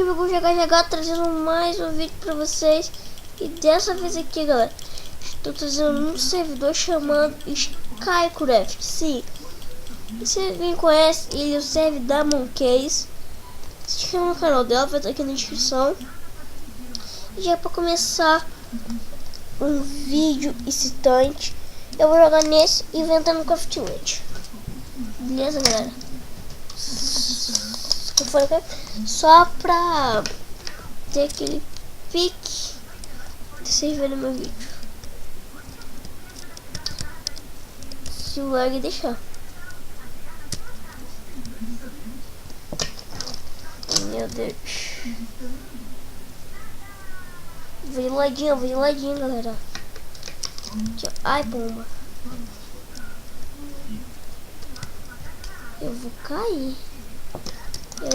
aqui meu GG trazendo mais um vídeo pra vocês. E dessa vez aqui, galera, estou trazendo um servidor chamado Skycraft. Sim, se alguém conhece ele, o servidor da Mooncase. Se inscreva no canal dela, vai estar aqui na descrição. E já para começar um vídeo excitante, eu vou jogar nesse Inventando Craftland. Beleza, galera? Só pra ter aquele pique de vocês verem meu vídeo. Se o lag deixar. Meu Deus. Vou de ladinho, galera. Ai, pomba. Eu vou cair. Eu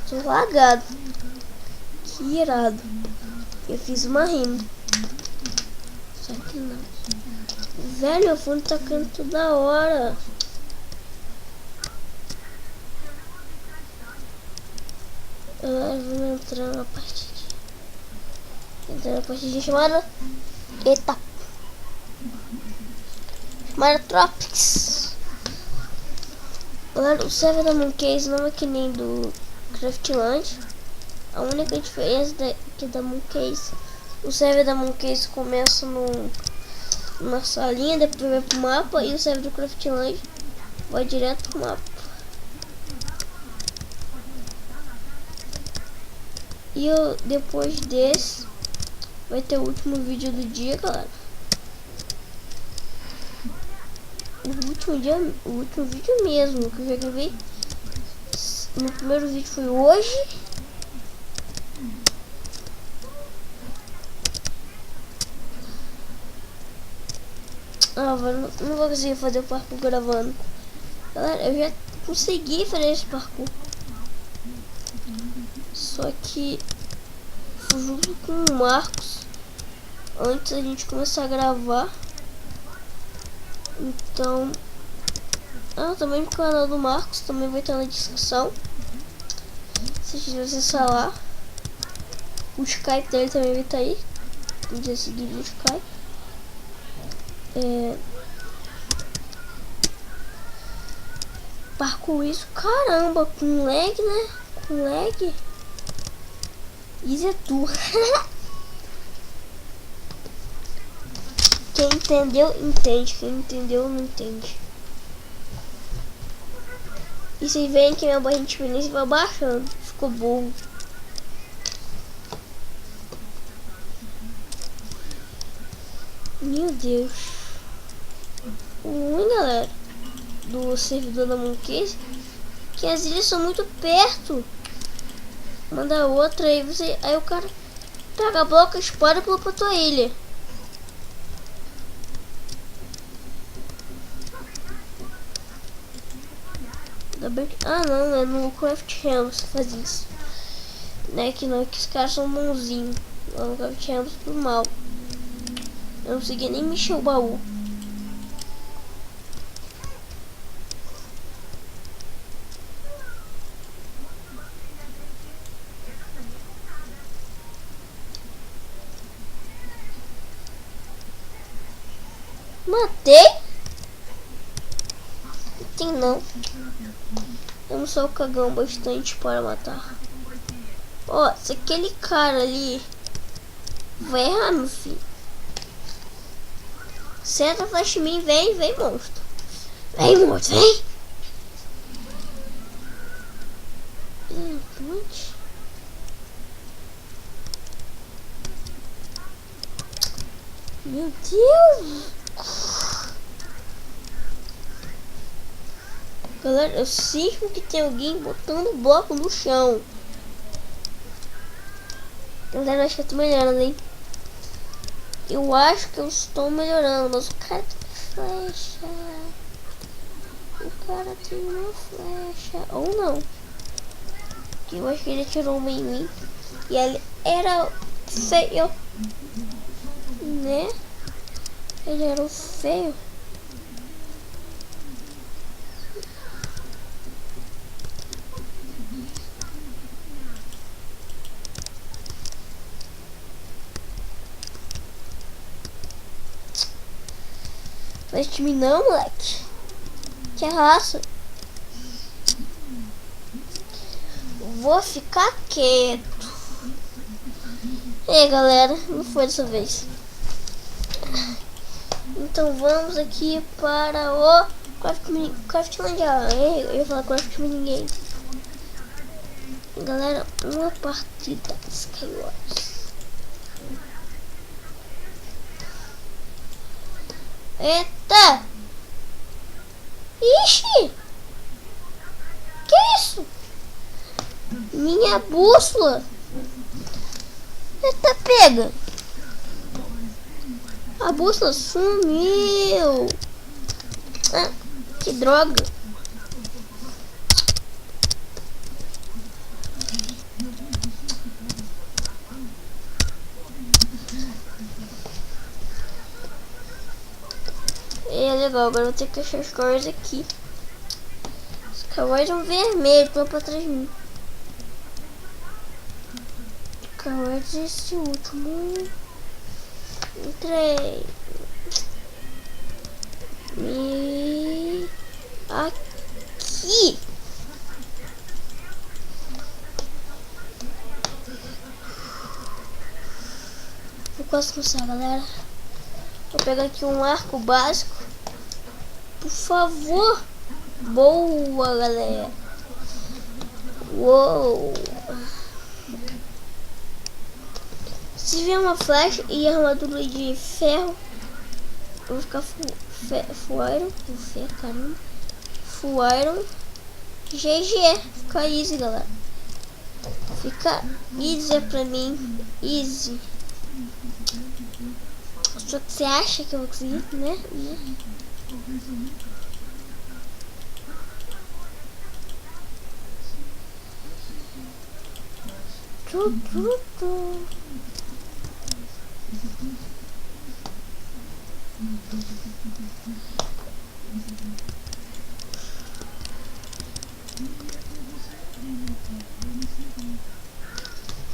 tô lagado. Que irado. Eu fiz uma rima. Só que não. Velho, o fundo tá caindo toda hora. Agora vamos entrar na partidinha. Chamada... Eita. Chamada Tropics. Galera, o server da Mooncase não é que nem do Craftland. A única diferença daqui da Mooncase, o server da Mooncase começa numa salinha, depois vai pro mapa, e o server do Craftland vai direto pro mapa. E depois desse vai ter o último vídeo do dia, galera. O último vídeo mesmo que eu já gravei. No primeiro vídeo foi hoje. Não vou conseguir fazer o parkour gravando. Galera, eu já consegui fazer esse parkour. Só que fui junto com o Marcos antes da gente começar a gravar. Então, também no canal do Marcos também vai estar na descrição. Se vocês acessar lá, o Skype dele também vai estar aí. Podia seguir o Skype. Parkour isso, caramba, com lag, né? Com lag. Isso é tu. Quem entendeu, entende. Quem entendeu, não entende. E vocês veem que minha barra de experiência vai baixando. Ficou burro. Meu Deus. O ruim, galera, do servidor da Mooncase, que as ilhas são muito perto. Manda outra aí, aí o cara pega a bloco, espalha e pula pra tua ilha. Não, é no Craft Realms que faz isso. Né, que não, que os caras são bonzinhos. Lá no Craft Realms do mal. Eu não consegui nem mexer o baú. Matei? Tem não. Eu não sou cagão bastante para matar. Ó, se aquele cara ali vai errar, meu filho. Senta flash em mim, vem monstro. Vem, monstro, vem. Meu Deus. Galera, eu sinto que tem alguém botando bloco no chão. Galera, acho que eu tô melhorando, hein? Eu acho que eu estou melhorando, mas o cara tem flecha. O cara tem uma flecha. Ou não. Que eu acho que ele tirou uma em mim. E ele era feio. Né? Ele era feio. Faz time não, moleque. Que raça. Vou ficar quieto. E aí, galera, não foi dessa vez. Então vamos aqui para o Craftlandia. Eu ia falar Craft ninguém. Galera, uma partida Skywars. Eita! Ixi! Que isso? Minha bússola! Eita, pega! A bússola sumiu! Ah, que droga! É legal, agora eu vou ter que achar as cores aqui. Os cowboys são vermelhos, estão pra trás de mim. Cowboys esse último. Entrei. E aqui. Vou quase começar, galera. Vou pegar aqui um arco básico. Por favor. Boa, galera. Uou. Se vier uma flecha e armadura de ferro, eu vou ficar full iron. Caramba. Full iron. GG. Fica easy, galera. Fica easy pra mim. Easy. Só que você acha que eu vou conseguir, né?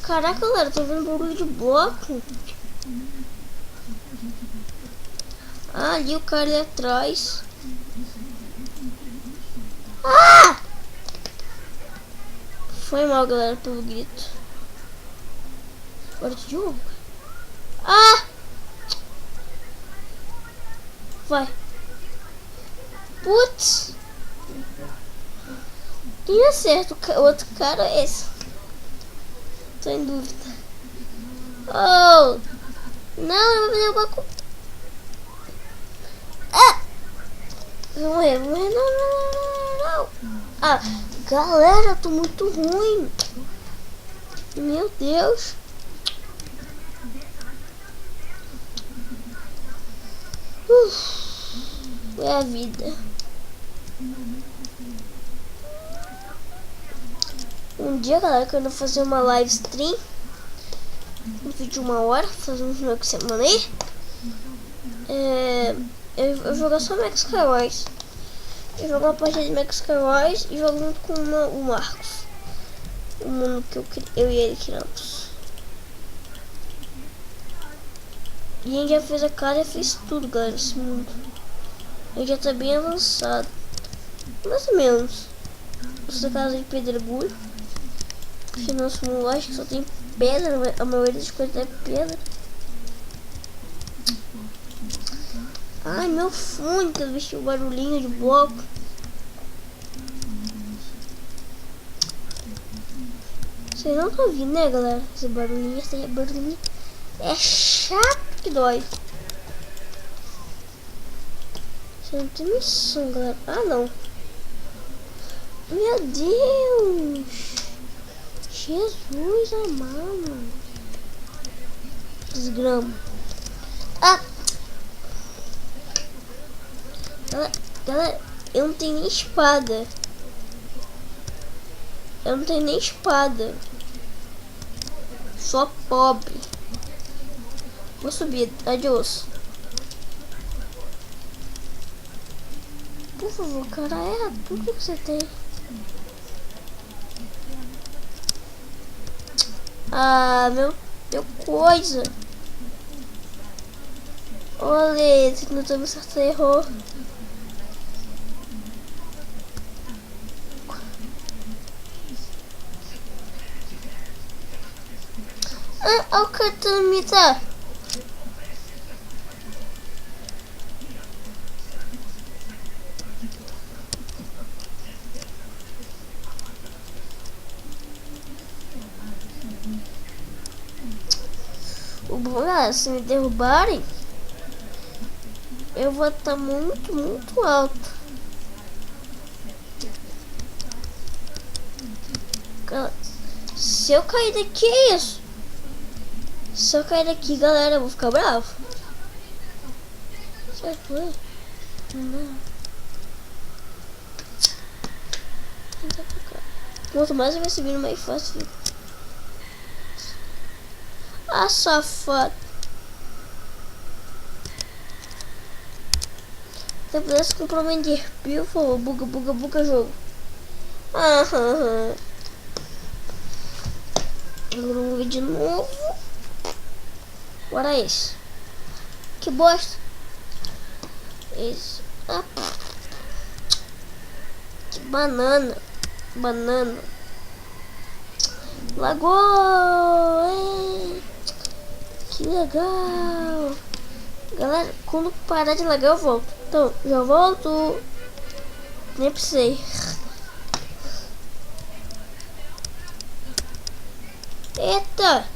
Caraca, galera, tô vendo barulho de bloco. Ah, ali o cara ali atrás. Ah! Foi mal, galera, pelo grito. Agora de novo. Ah! Vai. Putz. Quem acerta? O outro cara é esse. Tô em dúvida. Oh! Não, eu vou fazer alguma coisa. Ah! Vou morrer. Não. Ah, galera, eu tô muito ruim. Meu Deus. É a vida. Um dia, galera, quando eu fazer uma live stream, um vídeo de 1 hora, fazer um jogo semana aí, eu jogar só Max Skywars. Eu jogo uma partida de Max Skywars e jogo junto com o Marcos. O mundo que eu e ele criamos. E a gente já fez a casa e fez tudo, galera, nesse mundo. A gente já tá bem avançado. Mais ou menos. Essa casa de pedregulho. Porque nosso mundo acho que só tem pedra, a maioria das coisas é pedra. Ai, meu fone, que eu vi o barulhinho de bloco. Vocês não estão ouvindo, né, galera? Esse barulhinho é chato que dói. Você não tem noção, galera. Ah, não. Meu Deus. Jesus amado. Desgrama. Ah. Galera, eu não tenho nem espada. Eu não tenho nem espada. Só pobre. Vou subir. Adiós. Por favor, cara, é tudo que você tem. Ah, meu coisa. Olha, se não teve certo, errou. Ah, o cartão me dá. O bom é, se me derrubarem, eu vou estar muito alto. Se eu cair daqui, é isso. Se eu cair daqui, galera, eu vou ficar bravo. Já foi? Não. Quanto mais eu vai subindo, mais fácil fica. Ah, safado. Se eu pudesse comprar uma Enderpeel, por favor, buga jogo. Aham. Agora vamos ver de novo. Bora esse. Que bosta. Esse. Ah. Que banana. Lagou. Que legal. Galera, quando parar de lagar eu volto. Então, já volto. Nem precisei. Eita.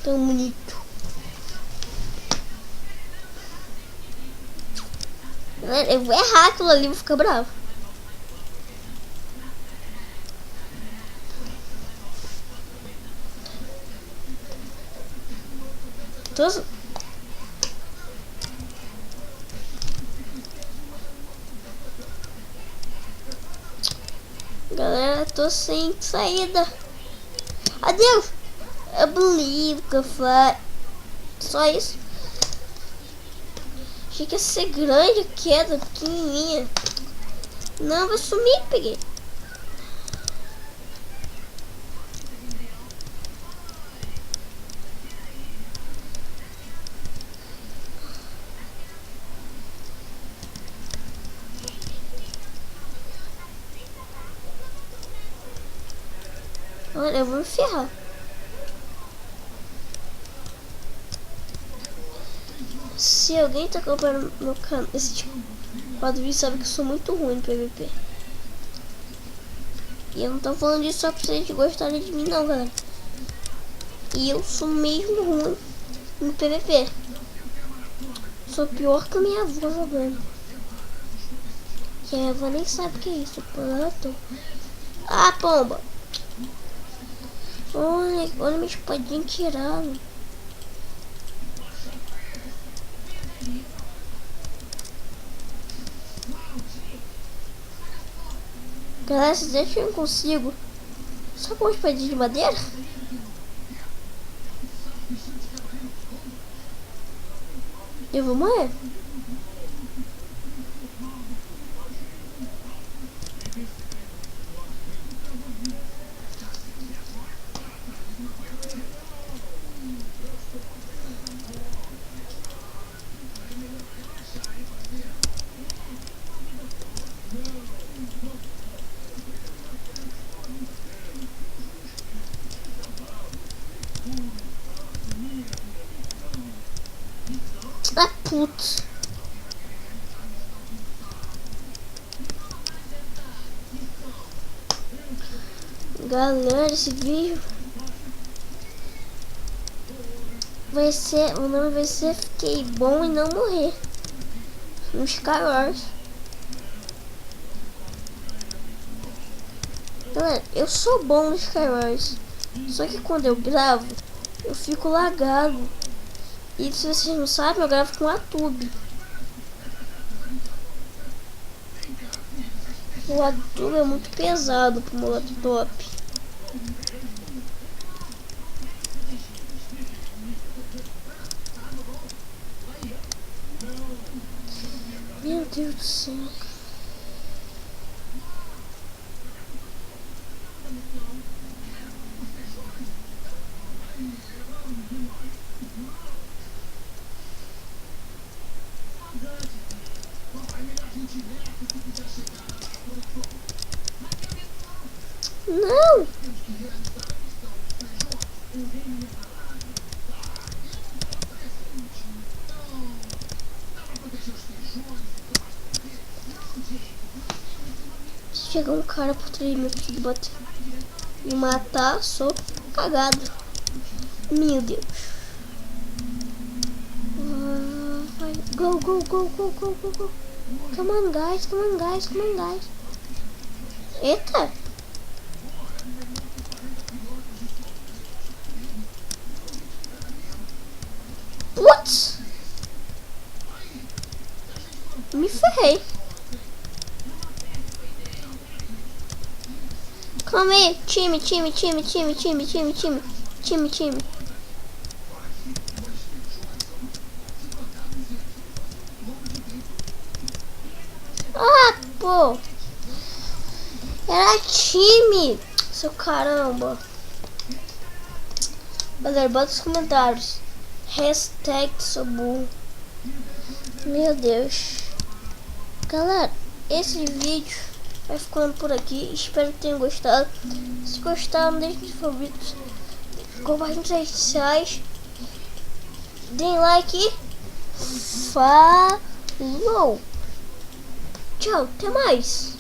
Tão bonito. Galera, eu vou errar aquilo ali, vou ficar bravo. Galera, tô sem saída. Adeus. I believe que fly. Só isso. Achei que ia ser grande a queda, pequenininha. Não, vou sumir, peguei. Olha, eu vou me ferrar. Se alguém tá acompanhando meu canal, esse tipo de vídeo, sabe que eu sou muito ruim no PVP. E eu não tô falando disso só pra vocês gostarem de mim não, galera. E eu sou mesmo ruim no PVP. Sou pior que a minha avó jogando. Que a minha avó nem sabe o que é isso. Pronto. Ah, pomba. Olha minha espadinha tirada. Galera, vocês acham que eu consigo só com uma espadinha de madeira? Eu vou morrer. Ah, putz. Galera, esse vídeo vai ser, o nome vai ser Fiquei Bom e Não Morrer no Skywars. Galera, eu sou bom no Skywars, só que quando eu gravo eu fico lagado. E se vocês não sabem, eu gravo com a Tube. O Atube é muito pesado pro meu laptop. Meu Deus do céu. Não! Se chegar um cara por trás de mim e bater e matar, sou cagado. Meu Deus. Vai. Go, go, go, go, go, go, go. Come on, guys, come on, guys, come on, guys. Eita. Putz. Me ferrei. Calma aí, time. Ah, pô. Era time. Seu caramba. Galera, bota os comentários. Hashtag sou burro. Meu Deus. Galera, esse vídeo vai ficando por aqui. Espero que tenham gostado. Se gostaram, deixem os favoritos. Compartilhem nas redes sociais. Deem like. Falou. Tchau, até mais.